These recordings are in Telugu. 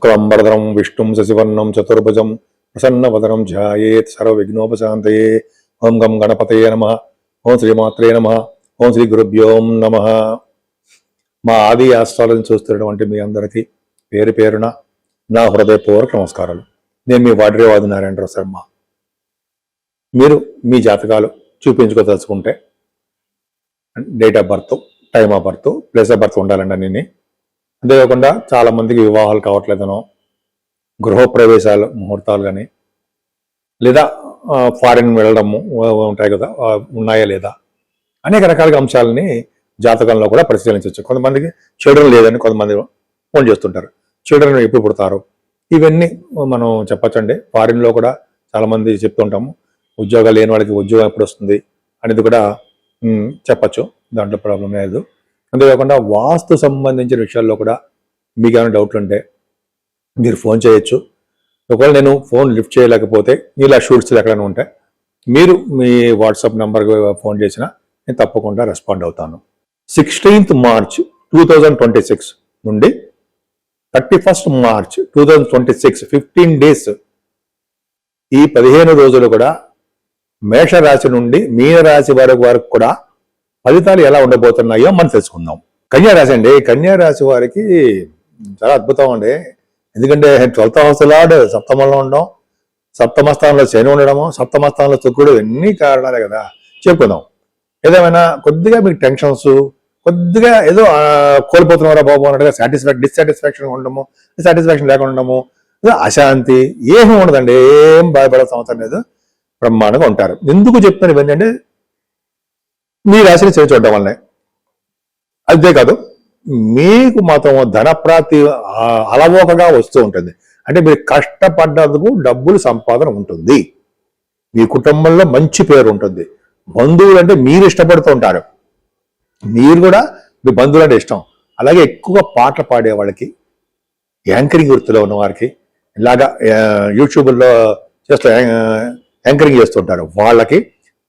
శుక్లంబరధరం విష్ణుం శశివర్ణం చతుర్భుజం ప్రసన్నవదనం ధ్యాయేత్ సర్వవిఘ్నోపశాంతయే. ఓం గం గణపతయే నమః. ఓం శ్రీమాత్రే నమః. ఓం శ్రీ గురుభ్యోం నమః. మా ఆది ఆస్ట్రాలజీని చూస్తున్నటువంటి మీ అందరికీ పేరు పేరున నా హృదయపూర్వక నమస్కారాలు. నేను మీ వాడ్రేవాది నారాయణరావు శర్మ. మీరు మీ జాతకాలు చూపించుకోదలుచుకుంటే date of birth, time of birth, place of birth ఉండాలండి అన్నీ. అంతేకాకుండా చాలా మందికి వివాహాలు కావట్లేదనో, గృహప్రవేశాలు ముహూర్తాలు కానీ, లేదా ఫారిన్ వెళ్ళడము ఉంటాయి కదా, ఉన్నాయా లేదా, అనేక రకాల అంశాలని జాతకంలో కూడా పరిశీలించవచ్చు. కొంతమందికి చిల్డ్రన్ లేదని కొంతమంది ఫోన్ చేస్తుంటారు. చిల్డ్రన్ ఎప్పుడు పుడతారు, ఇవన్నీ మనం చెప్పచ్చండి. ఫారిన్లో కూడా చాలామంది చెప్తుంటాము. ఉద్యోగాలు లేని వాళ్ళకి ఉద్యోగం ఎప్పుడు వస్తుంది అనేది కూడా చెప్పచ్చు, దాంట్లో ప్రాబ్లం లేదు. అంతేకాకుండా వాస్తు సంబంధించిన విషయాల్లో కూడా మీకు ఏమైనా డౌట్లు ఉంటే మీరు ఫోన్ చేయొచ్చు. ఒకవేళ నేను ఫోన్ లిఫ్ట్ చేయలేకపోతే ఇలా షూట్స్ ఎక్కడైనా ఉంటే మీరు మీ వాట్సాప్ నెంబర్కి ఫోన్ చేసినా నేను తప్పకుండా రెస్పాండ్ అవుతాను. 16th March 2026 నుండి 31st March 2026 15 days, ఈ 15 రోజులు కూడా మేషరాశి నుండి మీనరాశి వరకు కూడా ఫలితాలు ఎలా ఉండబోతున్నాయో మనం తెలుసుకుందాం. కన్యారాశి అండి. కన్యారాశి వారికి చాలా అద్భుతం అండి. ఎందుకంటే 12th house లార్డ్ సప్తమంలో ఉండడం, సప్తమ స్థానంలో శని ఉండడము, సప్తమ స్థానంలో శుక్రుడు, ఎన్ని కారణాలే కదా చెప్పుకుందాం. ఏదేమైనా కొద్దిగా మీకు టెన్షన్స్, కొద్దిగా ఏదో కోల్పోతున్నారా బాబు అన్నట్టుగా డిస్సాటిస్ఫాక్షన్ ఉండడము, సాటిస్ఫాక్షన్ లేకుండా ఉండడము, అశాంతి ఏమీ ఉండదండి. ఏం బాధపడాల్సిన అవసరం లేదు, బ్రహ్మాండంగా ఉంటారు. ఎందుకు చెప్తాను ఇవన్నీ అంటే మీ రాశిని చేసి చూడడం వల్లనే. అంతేకాదు మీకు మాత్రం ధనప్రాప్తి అలవోకగా వస్తూ ఉంటుంది. అంటే మీరు కష్టపడ్డందుకు డబ్బులు సంపాదన ఉంటుంది. మీ కుటుంబంలో మంచి పేరు ఉంటుంది. బంధువులు అంటే మీరు ఇష్టపడుతూ ఉంటారు, మీరు కూడా మీ బంధువులు అంటే ఇష్టం. అలాగే ఎక్కువ పాటలు పాడే వాళ్ళకి, యాంకరింగ్ వృత్తిలో ఉన్న వారికి, ఇలాగా యూట్యూబ్లో చేస్తూ యాంకరింగ్ చేస్తుంటారు, వాళ్ళకి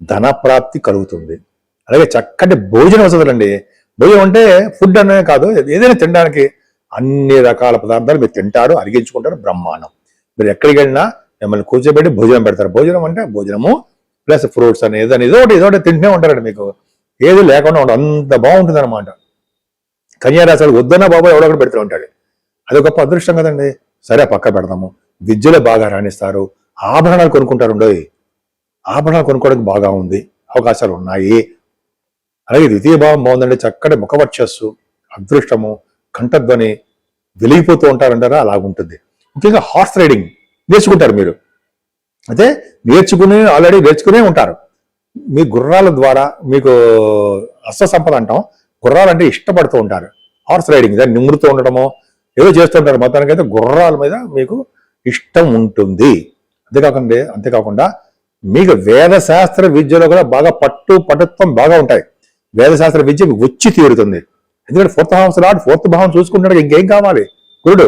ధనప్రాప్తి కలుగుతుంది. అలాగే చక్కటి భోజన వసతులు అండి. భోజనం అంటే ఫుడ్ అనే కాదు, ఏదైనా తినడానికి అన్ని రకాల పదార్థాలు మీరు తింటారు, అరిగించుకుంటారు, బ్రహ్మాండం. మీరు ఎక్కడికి వెళ్ళినా మిమ్మల్ని కూర్చోబెట్టి భోజనం పెడతారు. భోజనం అంటే భోజనము ప్లస్ ఫ్రూట్స్ అని ఏదని ఇదోటి తింటూనే ఉంటారండి. మీకు ఏది లేకుండా ఉండదు, అంత బాగుంటుంది అనమాట. కన్యారాశి వద్దన్న బాబు ఎవడో ఒకటి పెడుతూ ఉంటాడు. అది గొప్ప అదృష్టం కదండి. సరే పక్క పెడదాము. విద్యలో బాగా రాణిస్తారు, ఆభరణాలు కొనుక్కుంటారు. ఉండవు ఆభరణాలు కొనుక్కోవడానికి బాగా ఉంది, అవకాశాలు ఉన్నాయి. అలాగే ద్వితీయ భావం బాగుందండి. చక్కటి ముఖవర్చస్సు, అదృష్టము, కంఠధ్వని వెలిగిపోతూ ఉంటారంటారా, అలాగుంటుంది. ముఖ్యంగా హార్స్ రైడింగ్ నేర్చుకుంటారు మీరు. అయితే ఆల్రెడీ నేర్చుకునే ఉంటారు. మీ గుర్రాల ద్వారా మీకు అస్త సంపద అంటాం. గుర్రాలు అంటే ఇష్టపడుతూ ఉంటారు. హార్స్ రైడింగ్ దాన్ని నిమురుతూ ఉండడమో ఏదో చేస్తుంటారు. మొత్తానికైతే గుర్రాల మీద మీకు ఇష్టం ఉంటుంది. అంతేకాకుండా మీకు వేదశాస్త్ర విద్యలో కూడా బాగా పటుత్వం బాగా ఉంటాయి. వేదశాస్త్ర విద్య వచ్చి తీరుతుంది. ఎందుకంటే 4th house లార్డ్ 4th భావం చూసుకుంటాడు, ఇంకేం కావాలి, గురుడు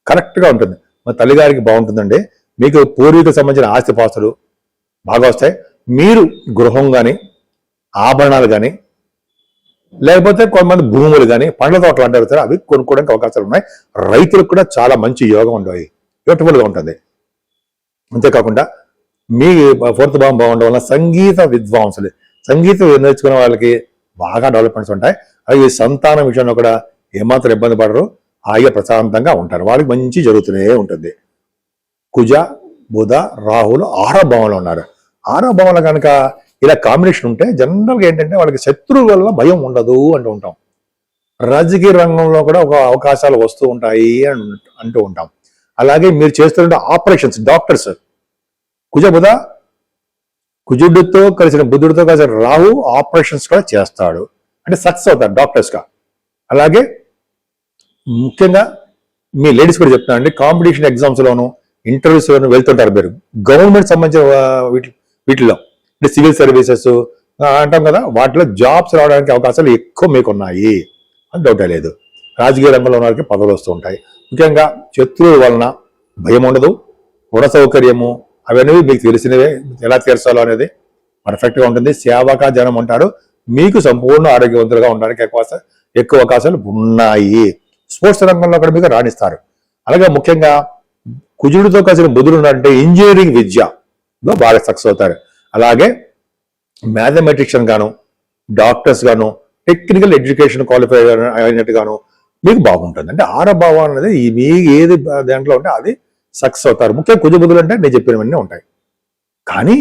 కరెక్ట్గా ఉంటుంది. మా తల్లిగారికి బాగుంటుందండి. మీకు పూర్వీకులకు సంబంధించిన ఆస్తిపాస్తులు బాగా వస్తాయి. మీరు గృహం కానీ, ఆభరణాలు కానీ, లేకపోతే కొంతమంది భూములు కానీ, పండ్ల తోటలు అంటారు సార్, అవి కొనుక్కోవడానికి అవకాశాలు ఉన్నాయి. రైతులకు కూడా చాలా మంచి యోగం ఉండవు, బ్యూటిఫుల్గా ఉంటుంది. అంతేకాకుండా మీ 4th భావం బాగుండడం వల్ల సంగీత విద్వాంసులు, సంగీతం నేర్చుకునే వాళ్ళకి బాగా డెవలప్మెంట్స్ ఉంటాయి. అలాగే సంతానం విషయంలో కూడా ఏమాత్రం ఇబ్బంది పడరు, హాయిగా ప్రశాంతంగా ఉంటారు. వాళ్ళకి మంచి జరుగుతూనే ఉంటుంది. కుజ, బుధ, రాహులు 6వ భావంలో ఉన్నారు. 6వ భావంలో కనుక ఇలా కాంబినేషన్ ఉంటే జనరల్గా ఏంటంటే వాళ్ళకి శత్రువుల వల్ల భయం ఉండదు అంటూ ఉంటాం. రాజకీయ రంగంలో కూడా ఒక అవకాశాలు వస్తూ ఉంటాయి అంటూ ఉంటాం. అలాగే మీరు చేస్తున్న ఆపరేషన్స్, డాక్టర్స్, కుజుడితో కలిసిన బుద్ధుడితో కలిసిన రాహు ఆపరేషన్స్ కూడా చేస్తాడు, అంటే సక్సెస్ అవుతారు డాక్టర్స్గా. అలాగే ముఖ్యంగా మీ లేడీస్ కూడా చెప్తున్నా అండి, కాంపిటీషన్ ఎగ్జామ్స్లోను, ఇంటర్వ్యూస్లోను వెళ్తుంటారు. మీరు గవర్నమెంట్ సంబంధించిన వీటిలో అంటే సివిల్ సర్వీసెస్ అంటాం కదా, వాటిలో జాబ్స్ రావడానికి అవకాశాలు ఎక్కువ మీకు ఉన్నాయి అని డౌటే లేదు. రాజకీయ రంగంలో ఉన్న వారికి పదవులు వస్తూ ఉంటాయి. ముఖ్యంగా శత్రువుల వలన భయం ఉండదు, రుణ సౌకర్యము అవన్నీ మీకు తెలిసినవే, ఎలా తీర్చాలో అనేది పర్ఫెక్ట్గా ఉంటుంది. సేవకా జనం ఉంటారు. మీకు సంపూర్ణ ఆరోగ్యవంతులుగా ఉండడానికి ఎక్కువ అవకాశాలు ఉన్నాయి. స్పోర్ట్స్ రంగంలో కూడా మీకు రాణిస్తారు. అలాగే ముఖ్యంగా కుజుడితో కలిసిన బుధుడు ఉన్నారంటే ఇంజనీరింగ్ విద్యలో బాగా సక్సెస్ అవుతారు. అలాగే మ్యాథమెటిషియన్ గాను, డాక్టర్స్ గాను, టెక్నికల్ ఎడ్యుకేషన్ క్వాలిఫై అయినట్టు గాను మీకు బాగుంటుంది. అంటే భావం అనేది మీ ఏది దాంట్లో ఉంటే అది సక్సెస్ అవుతారు. ముఖ్యంగా కుజ బుధులు అంటే నేను చెప్పినవన్నీ ఉంటాయి. కానీ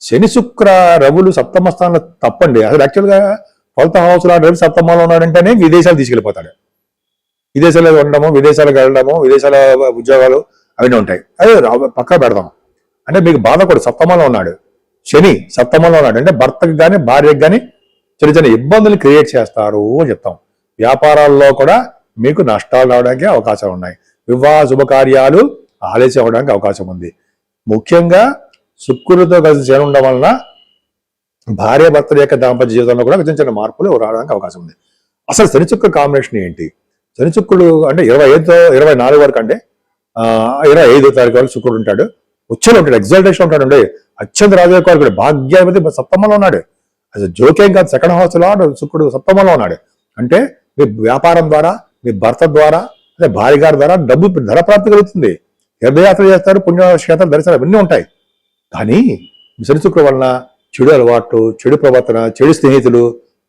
శని శుక్ర రవులు సప్తమ స్థానంలో తప్పండి. అసలు యాక్చువల్గా 12th హౌస్ లో రవి సప్తమంలో ఉన్నాడంటేనే విదేశాలు తీసుకెళ్ళిపోతాడు. విదేశాలకు ఉండడము, విదేశాలకు వెళ్ళడము, విదేశాల ఉద్యోగాలు అవన్నీ ఉంటాయి. అదే పక్కా పెడదాం. అంటే మీకు బాధ కూడా సప్తమంలో ఉన్నాడు, శని సప్తమంలో ఉన్నాడు అంటే భర్తకు కానీ భార్యకు కానీ చిన్న చిన్న ఇబ్బందులు క్రియేట్ చేస్తారు అని చెప్తాం. వ్యాపారాల్లో కూడా మీకు నష్టాలు రావడానికి అవకాశాలు ఉన్నాయి. వివాహ శుభకార్యాలు ఆలస్యం అవడానికి అవకాశం ఉంది. ముఖ్యంగా శుక్రుడితో కలిసి శని ఉండడం వలన భార్య భర్తల యొక్క దాంపత్య జీవితంలో కూడా చిన్న చిన్న మార్పులు రావడానికి అవకాశం ఉంది. అసలు శని చుక్క కాంబినేషన్ ఏంటి? శని చుక్కుడు అంటే 24 వరకు, అంటే 25వ తారీఖు వరకు శుక్రుడు ఉంటాడు. ఉచ్చలో ఉంటాడు, ఎగ్జాల్టేషన్ ఉంటాడు అండి. అత్యంత రాజకీయ కూడా భాగ్యాధిపతి సప్తమంలో ఉన్నాడు. అసలు జోకేం కాదు, సెకండ్ హౌస్ లో శుక్రుడు సప్తమంలో ఉన్నాడు. అంటే మీ వ్యాపారం ద్వారా, మీ భర్త ద్వారా, అంటే భార్య గారి ద్వారా డబ్బు ధన ప్రాప్తి కలుగుతుంది. తీర్థయాత్ర చేస్తారు, పుణ్యక్షేత్రాలు దర్శనాలు ఇవన్నీ ఉంటాయి. కానీ శని శుక్రుడు వలన చెడు అలవాట్లు, చెడు ప్రవర్తన, చెడు స్నేహితులు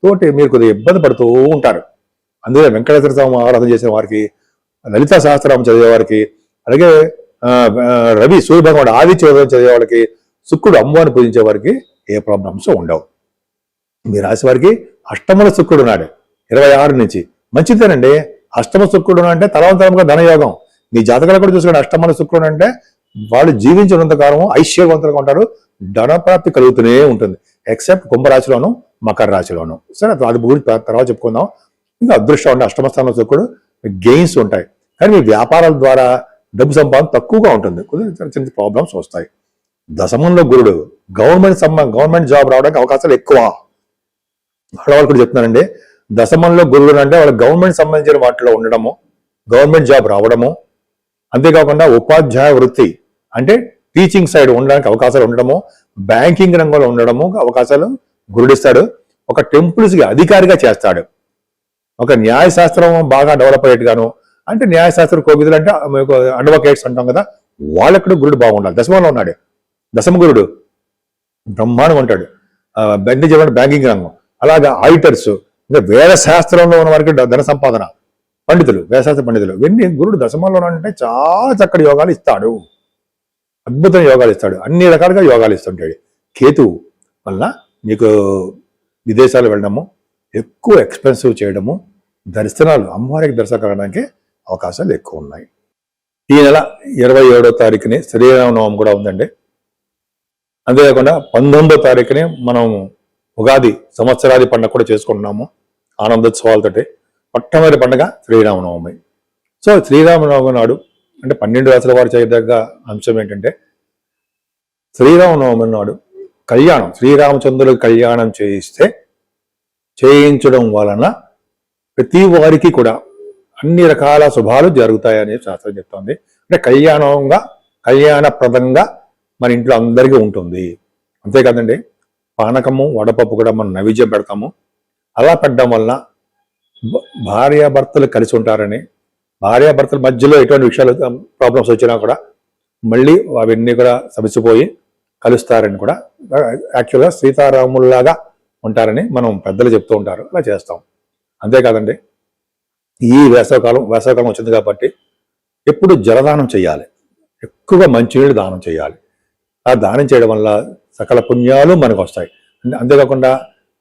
తోటి మీరు కొద్దిగా ఇబ్బంది పడుతూ ఉంటారు. అందుకే వెంకటేశ్వర స్వామి ఆరాధన చేసిన వారికి, లలితా సహస్రనామం చదివే వారికి, అలాగే రవి సూర్యభగవానుడు ఆదిత్య చదివే వాళ్ళకి, శుక్రుడు అమ్మవారిని పూజించే వారికి ఏ ప్రాబ్లమ్స్ ఉండవు. మీ రాశి వారికి అష్టమల శుక్రుడు ఉన్నాడు 26 నుంచి. మంచిదేనండి. అష్టమ శుక్రుడు అంటే తలవంతరంగా ధనయోగం. మీ జాతకాలు కూడా చూసుకుంటే అష్టమల శుక్రుడు అంటే వాళ్ళు జీవించినంత కాలం ఐశ్వర్యవంతులుగా ఉంటారు, ధనప్రాప్తి కలుగుతూనే ఉంటుంది. ఎక్సెప్ట్ కుంభరాశిలోను, మకర రాశిలోను. సరే, అది గురించి తర్వాత చెప్పుకుందాం. ఇంకా అదృష్టం ఉంటే అష్టమ స్థానంలో శుక్రుడు గెయిన్స్ ఉంటాయి. కానీ మీ వ్యాపారాల ద్వారా డబ్బు సంపాదన తక్కువగా ఉంటుంది, కొద్దిగా చిన్న ప్రాబ్లమ్స్ వస్తాయి. దశమంలో గురుడు గవర్నమెంట్ జాబ్ రావడానికి అవకాశాలు ఎక్కువ. ఆడవాళ్ళు కూడా చెప్తున్నానండి, దశమంలో గురుడు అంటే వాళ్ళ గవర్నమెంట్ సంబంధించిన వాటిలో ఉండడము, గవర్నమెంట్ జాబ్ రావడము, అంతేకాకుండా ఉపాధ్యాయ వృత్తి అంటే టీచింగ్ సైడ్ ఉండడానికి అవకాశాలు ఉండడము, బ్యాంకింగ్ రంగంలో ఉండడము అవకాశాలు గురుడిస్తాడు. ఒక టెంపుల్స్ కి అధికారిగా చేస్తాడు. ఒక న్యాయశాస్త్రం బాగా డెవలప్ అయ్యేట్టుగాను, అంటే న్యాయశాస్త్ర కోవిదులు అంటే అడ్వకేట్స్ అంటాం కదా, వాళ్ళక్కడ గురుడు బాగుండాలి. దశమంలో ఉన్నాడు, దశమ గురుడు బ్రహ్మాండం ఉంటాడు. బ్యాంకింగ్ రంగం, అలాగే ఆడిటర్స్, ఇంకా వేద శాస్త్రంలో ఉన్న వారికి ధన సంపాదన, పండితులు, వేదశాస్త్ర పండితులు, ఇవన్నీ గురుడు దశమంలో అంటే చాలా చక్కటి యోగాలు ఇస్తాడు, అద్భుతమైన యోగాలు ఇస్తాడు, అన్ని రకాలుగా యోగాలు ఇస్తుంటాడు. కేతువు వలన మీకు విదేశాలు వెళ్ళడము, ఎక్కువ ఎక్స్పెన్సివ్ చేయడము, దర్శనాలు అమ్మవారికి దర్శనకరడానికి అవకాశాలు ఎక్కువ ఉన్నాయి. ఈ నెల 27వ తారీఖుని శ్రీరామనవమి కూడా ఉందండి. అంతేకాకుండా 19వ తారీఖుని మనం ఉగాది సంవత్సరాది పండుగ కూడా చేసుకుంటున్నాము ఆనందోత్సవాలతోటి. మొట్టమొదటి పండుగ శ్రీరామనవమి. సో శ్రీరామనవమి నాడు అంటే 12 రాసుల వారు చేయదగ్గ అంశం ఏంటంటే, శ్రీరామనవమి నాడు కళ్యాణం, శ్రీరామచంద్రులకు కళ్యాణం చేయించడం వలన ప్రతి వారికి కూడా అన్ని రకాల శుభాలు జరుగుతాయని శాస్త్రం చెప్తోంది. అంటే కళ్యాణప్రదంగా మన ఇంట్లో అందరికీ ఉంటుంది. అంతేకాదండి, పానకము, వడపప్పు కూడా మనం నైవేద్యం పెడతాము. అలా పెట్టడం వలన భార్యాభర్తలు కలిసి ఉంటారని, భార్యాభర్తల మధ్యలో ఎటువంటి విషయాలు ప్రాబ్లమ్స్ వచ్చినా కూడా మళ్ళీ అవన్నీ కూడా సమసిపోయి కలుస్తారని కూడా, యాక్చువల్గా సీతారాముల్లాగా ఉంటారని మనం పెద్దలు చెప్తూ ఉంటారు. అలా చేస్తాం. అంతేకాదండి, ఈ వేసవకాలం వచ్చింది కాబట్టి ఎప్పుడు జలదానం చేయాలి, ఎక్కువగా మంచినీళ్ళు దానం చేయాలి. ఆ దానం చేయడం వల్ల సకల పుణ్యాలు మనకు వస్తాయి. అంతేకాకుండా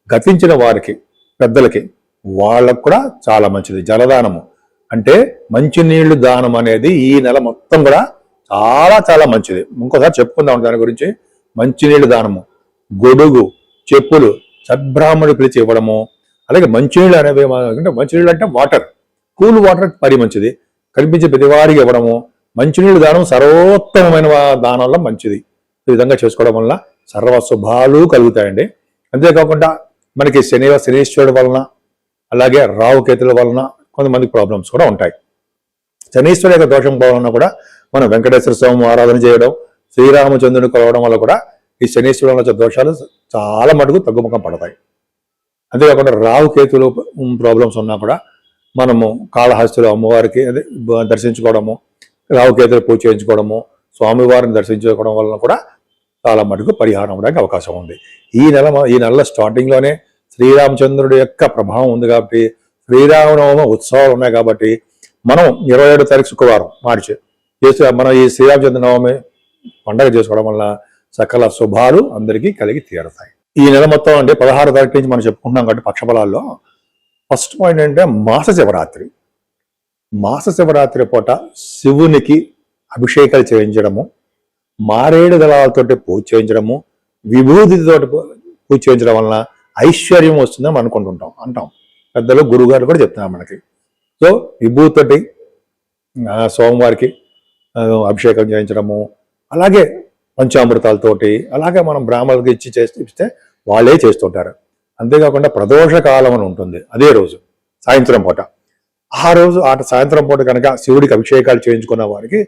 గతించిన వారికి, పెద్దలకి, వాళ్ళకు కూడా చాలా మంచిది జలదానము. అంటే మంచినీళ్లు దానం అనేది ఈ నెల మొత్తం కూడా చాలా చాలా మంచిది. ఇంకోసారి చెప్పుకుందాం దాని గురించి. మంచినీళ్లు దానము, గొడుగు, చెప్పులు సద్బ్రాహ్మణుడు పిలిచి ఇవ్వడము, అలాగే మంచినీళ్ళు అనేవి, అంటే మంచినీళ్ళు అంటే వాటర్, కూల్ వాటర్ పరి మంచిది, కనిపించే ప్రతివారికి ఇవ్వడము. మంచినీళ్ళు దానం సర్వోత్తమమైన దానంలో మంచిది. ఈ విధంగా చేసుకోవడం వల్ల సర్వ శుభాలు కలుగుతాయండి. అంతేకాకుండా మనకి శనీశ్వరుడు వలన, అలాగే రావుకేతుల వలన కొంతమంది ప్రాబ్లమ్స్ కూడా ఉంటాయి. శనీశ్వరు యొక్క దోషం వలన కూడా మనం వెంకటేశ్వర స్వామి ఆరాధన చేయడం, శ్రీరామచంద్రుని కొలవడం వల్ల కూడా ఈ శనీశ్వరుల వచ్చే దోషాలు చాలా మటుకు తగ్గుముఖం పడతాయి. అంతేకాకుండా రావుకేతులు ప్రాబ్లమ్స్ ఉన్నా కూడా మనము కాళహస్తిలో అమ్మవారికి దర్శించుకోవడము, రావుకేతులు పూజ చేయించుకోవడము, స్వామివారిని దర్శించుకోవడం వలన కూడా చాలా మటుకు పరిహారం అవడానికి అవకాశం ఉంది. ఈ నెల స్టార్టింగ్లోనే శ్రీరామచంద్రుడి యొక్క ప్రభావం ఉంది కాబట్టి, శ్రీరామనవమి ఉత్సవాలు ఉన్నాయి కాబట్టి, మనం 27 తారీఖు శుక్రవారం మార్చి మనం ఈ శ్రీరామచంద్ర నవమి పండగ చేసుకోవడం వల్ల సకల శుభాలు అందరికీ కలిగి తీరుతాయి. ఈ నెల మొత్తం అంటే 16 తారీఖు నుంచి మనం చెప్పుకుంటున్నాం కాబట్టి పక్షఫలాల్లో ఫస్ట్ పాయింట్ ఏంటంటే మాస శివరాత్రి పూట శివునికి అభిషేకాలు చేయించడము, మారేడు దళాలతోటి పూజ చేయించడము, విభూతితో పూజ చేయించడం వలన ఐశ్వర్యం వస్తుందని అంటాం. పెద్దలు గురువుగారు కూడా చెప్తున్నారు మనకి. సో విభూతితోటి సోమవారికి అభిషేకం చేయించడము, అలాగే పంచామృతాలతోటి, అలాగే మనం బ్రాహ్మణులకి ఇస్తే వాళ్ళే చేస్తుంటారు. అంతేకాకుండా ప్రదోష కాలం అని ఉంటుంది, అదే రోజు సాయంత్రం పూట. ఆ రోజు సాయంత్రం పూట కనుక శివుడికి అభిషేకాలు చేయించుకున్న వారికి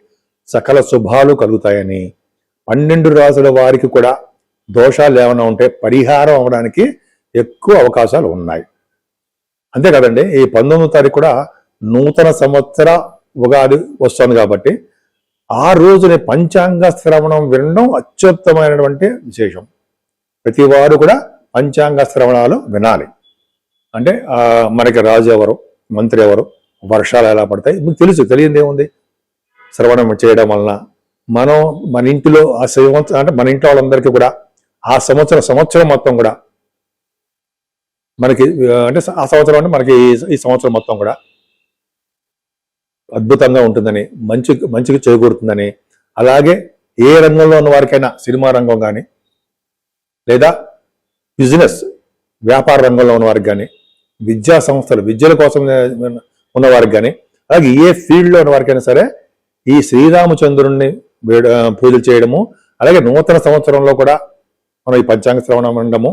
సకల శుభాలు కలుగుతాయని, 12 రాసుల వారికి కూడా దోషాలు ఏమైనా ఉంటే పరిహారం అవడానికి ఎక్కువ అవకాశాలు ఉన్నాయి. అంతే కదండి, ఈ 19వ తారీఖు కూడా నూతన సంవత్సర ఉగాది వస్తుంది కాబట్టి ఆ రోజుని పంచాంగ శ్రవణం వినడం అత్యుత్తమైనటువంటి విశేషం. ప్రతి వారు కూడా పంచాంగ శ్రవణాలు వినాలి. అంటే మనకి రాజు ఎవరు, మంత్రి ఎవరు, వర్షాలు ఎలా పడతాయి మీకు తెలియదు ఏముంది. శ్రవణం చేయడం వలన మన ఇంటిలో ఆ సంవత్సరం అంటే మన ఇంట్లో వాళ్ళందరికీ కూడా ఆ సంవత్సరం మొత్తం కూడా మనకి అంటే ఆ సంవత్సరం అంటే మనకి ఈ సంవత్సరం మొత్తం కూడా అద్భుతంగా ఉంటుందని, మంచిగా చేకూరుతుందని, అలాగే ఏ రంగంలో ఉన్న వారికైనా, సినిమా రంగం కానీ లేదా బిజినెస్ వ్యాపార రంగంలో ఉన్న వారికి కానీ, విద్యా సంస్థలు విద్యల కోసం ఉన్న వారికి కానీ, అలాగే ఏ ఫీల్డ్లో ఉన్న వారికైనా సరే ఈ శ్రీరామచంద్రుణ్ణి పూజలు చేయడము, అలాగే నూతన సంవత్సరంలో కూడా మనం ఈ పంచాంగ శ్రవణం అనడము,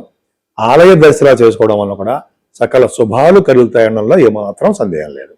ఆలయ దర్శనాలు చేసుకోవడం వల్ల కూడా సకల శుభాలు కలుగుతాయనడంలో ఏమాత్రం సందేహం లేదు.